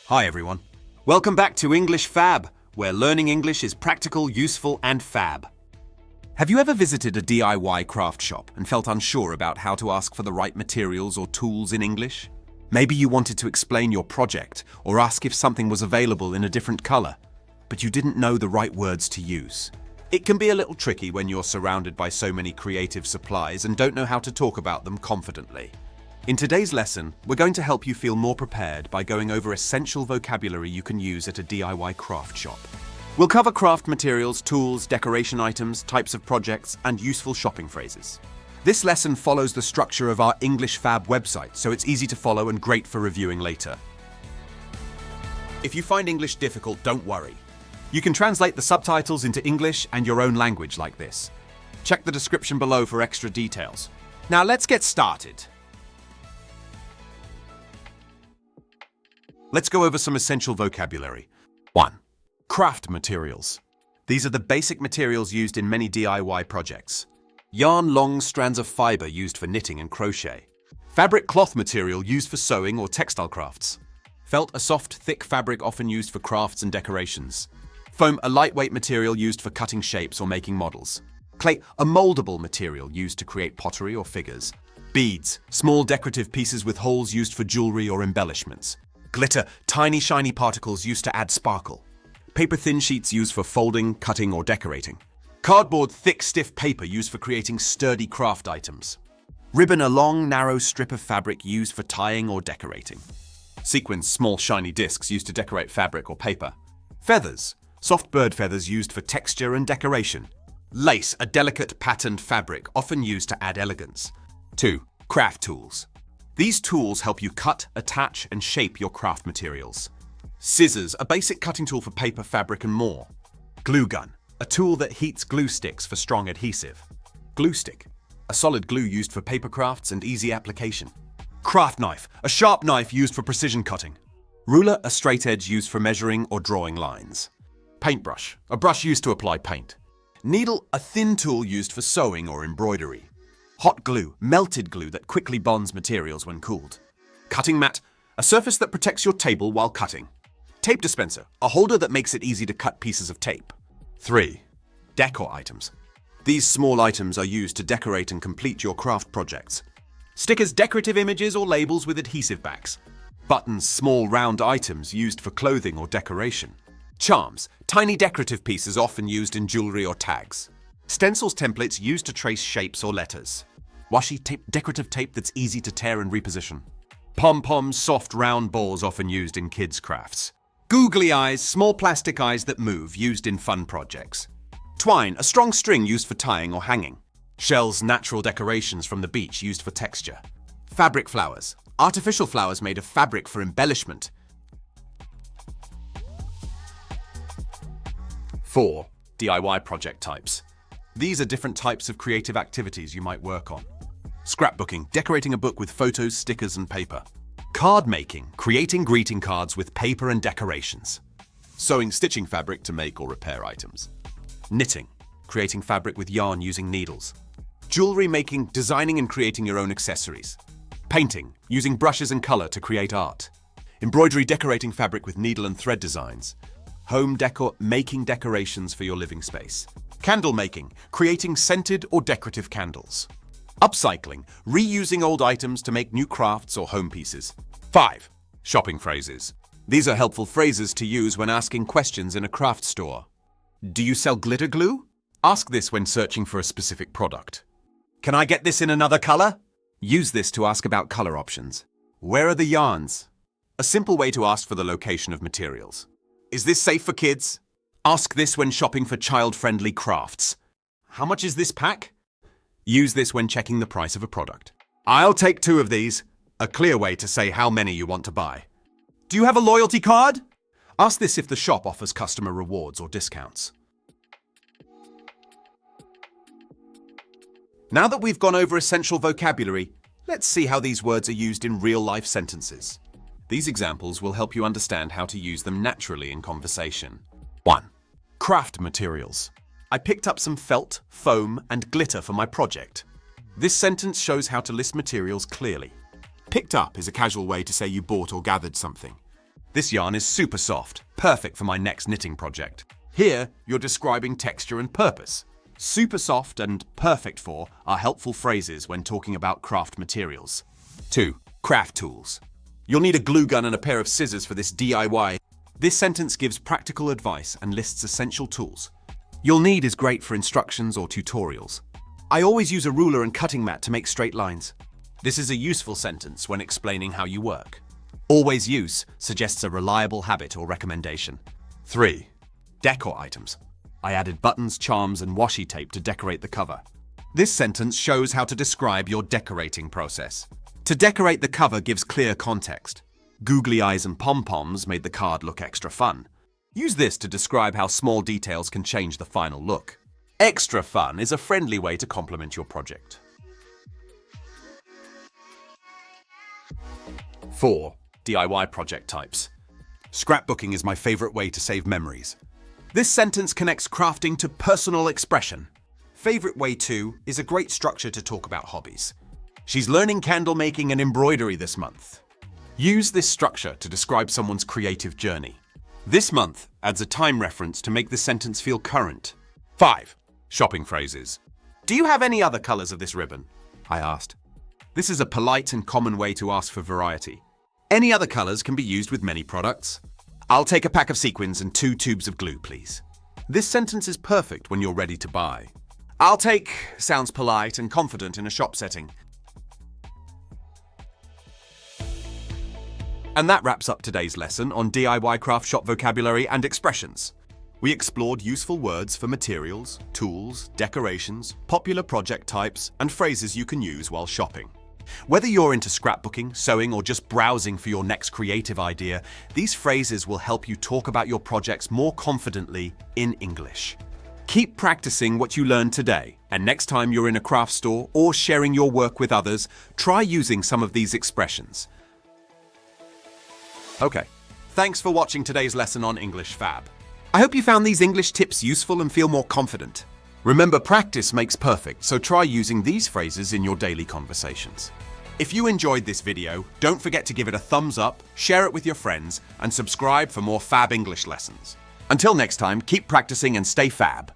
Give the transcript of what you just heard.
Hi everyone. Welcome back to English Fab, where learning English is practical, useful, and fab. Have you ever visited a DIY craft shop and felt unsure about how to ask for the right materials or tools in English? Maybe you wanted to explain your project or ask if something was available in a different color, but you didn't know the right words to use. It can be a little tricky when you're surrounded by so many creative supplies and don't know how to talk about them confidently. In today's lesson, we're going to help you feel more prepared by going over essential vocabulary you can use at a DIY craft shop. We'll cover craft materials, tools, decoration items, types of projects, and useful shopping phrases. This lesson follows the structure of our English Fab website, so it's easy to follow and great for reviewing later. If you find English difficult, don't worry. You can translate the subtitles into English and your own language like this. Check the description below for extra details. Now let's get started. Let's go over some essential vocabulary. 1. Craft materials. These are the basic materials used in many DIY projects. Yarn, long strands of fiber used for knitting and crochet. Fabric, cloth material used for sewing or textile crafts. Felt, a soft, thick fabric often used for crafts and decorations. Foam, a lightweight material used for cutting shapes or making models. Clay, a moldable material used to create pottery or figures. Beads, small decorative pieces with holes used for jewelry or embellishments. Glitter, tiny shiny particles used to add sparkle. Paper thin sheets used for folding, cutting, or decorating. Cardboard, thick, stiff paper used for creating sturdy craft items. Ribbon, a long, narrow strip of fabric used for tying or decorating. Sequins, small shiny discs used to decorate fabric or paper. Feathers, soft bird feathers used for texture and decoration. Lace, a delicate patterned fabric often used to add elegance. 2. Craft tools. These tools help you cut, attach, and shape your craft materials. Scissors, a basic cutting tool for paper, fabric, and more. Glue gun, a tool that heats glue sticks for strong adhesive. Glue stick, a solid glue used for paper crafts and easy application. Craft knife, a sharp knife used for precision cutting. Ruler, a straight edge used for measuring or drawing lines. Paintbrush, a brush used to apply paint. Needle, a thin tool used for sewing or embroidery. Hot glue, melted glue that quickly bonds materials when cooled. Cutting mat, a surface that protects your table while cutting. Tape dispenser, a holder that makes it easy to cut pieces of tape. 3. Decor items. These small items are used to decorate and complete your craft projects. Stickers, decorative images or labels with adhesive backs. Buttons, small round items used for clothing or decoration. Charms, tiny decorative pieces often used in jewelry or tags. Stencils, templates used to trace shapes or letters. Washi tape, decorative tape that's easy to tear and reposition. Pom-poms, soft round balls often used in kids' crafts. Googly eyes, small plastic eyes that move, used in fun projects. Twine, a strong string used for tying or hanging. Shells, natural decorations from the beach used for texture. Fabric flowers, artificial flowers made of fabric for embellishment. 4. DIY project types. These are different types of creative activities you might work on. Scrapbooking, decorating a book with photos, stickers, and paper. Card making, creating greeting cards with paper and decorations. Sewing, stitching fabric to make or repair items. Knitting, creating fabric with yarn using needles. Jewelry making, designing and creating your own accessories. Painting, using brushes and color to create art. Embroidery, decorating fabric with needle and thread designs. Home decor, making decorations for your living space. Candle making, creating scented or decorative candles. Upcycling, reusing old items to make new crafts or home pieces. 5. Shopping phrases. These are helpful phrases to use when asking questions in a craft store. Do you sell glitter glue? Ask this when searching for a specific product. Can I get this in another color? Use this to ask about color options. Where are the yarns? A simple way to ask for the location of materials. Is this safe for kids? Ask this when shopping for child-friendly crafts. How much is this pack? Use this when checking the price of a product. I'll take 2 of these. A clear way to say how many you want to buy. Do you have a loyalty card? Ask this if the shop offers customer rewards or discounts. Now that we've gone over essential vocabulary, let's see how these words are used in real-life sentences. These examples will help you understand how to use them naturally in conversation. 1. Craft materials. I picked up some felt, foam, and glitter for my project. This sentence shows how to list materials clearly. Picked up is a casual way to say you bought or gathered something. This yarn is super soft, perfect for my next knitting project. Here, you're describing texture and purpose. Super soft and perfect for are helpful phrases when talking about craft materials. 2. Craft tools. You'll need a glue gun and a pair of scissors for this DIY. This sentence gives practical advice and lists essential tools. You'll need is great for instructions or tutorials. I always use a ruler and cutting mat to make straight lines. This is a useful sentence when explaining how you work. Always use suggests a reliable habit or recommendation. 3. Decor items. I added buttons, charms, and washi tape to decorate the cover. This sentence shows how to describe your decorating process. To decorate the cover gives clear context. Googly eyes and pom-poms made the card look extra fun. Use this to describe how small details can change the final look. Extra fun is a friendly way to compliment your project. 4. DIY project types. Scrapbooking is my favorite way to save memories. This sentence connects crafting to personal expression. Favorite way too is a great structure to talk about hobbies. She's learning candle making and embroidery this month. Use this structure to describe someone's creative journey. This month adds a time reference to make the sentence feel current. 5. Shopping phrases. Do you have any other colors of this ribbon? I asked. This is a polite and common way to ask for variety. Any other colors can be used with many products. I'll take a pack of sequins and 2 tubes of glue, please. This sentence is perfect when you're ready to buy. I'll take sounds polite and confident in a shop setting. And that wraps up today's lesson on DIY craft shop vocabulary and expressions. We explored useful words for materials, tools, decorations, popular project types, and phrases you can use while shopping. Whether you're into scrapbooking, sewing, or just browsing for your next creative idea, these phrases will help you talk about your projects more confidently in English. Keep practicing what you learned today, and next time you're in a craft store or sharing your work with others, try using some of these expressions. Okay, thanks for watching today's lesson on English Fab. I hope you found these English tips useful and feel more confident. Remember, practice makes perfect, so try using these phrases in your daily conversations. If you enjoyed this video, don't forget to give it a thumbs up, share it with your friends, and subscribe for more Fab English lessons. Until next time, keep practicing and stay fab.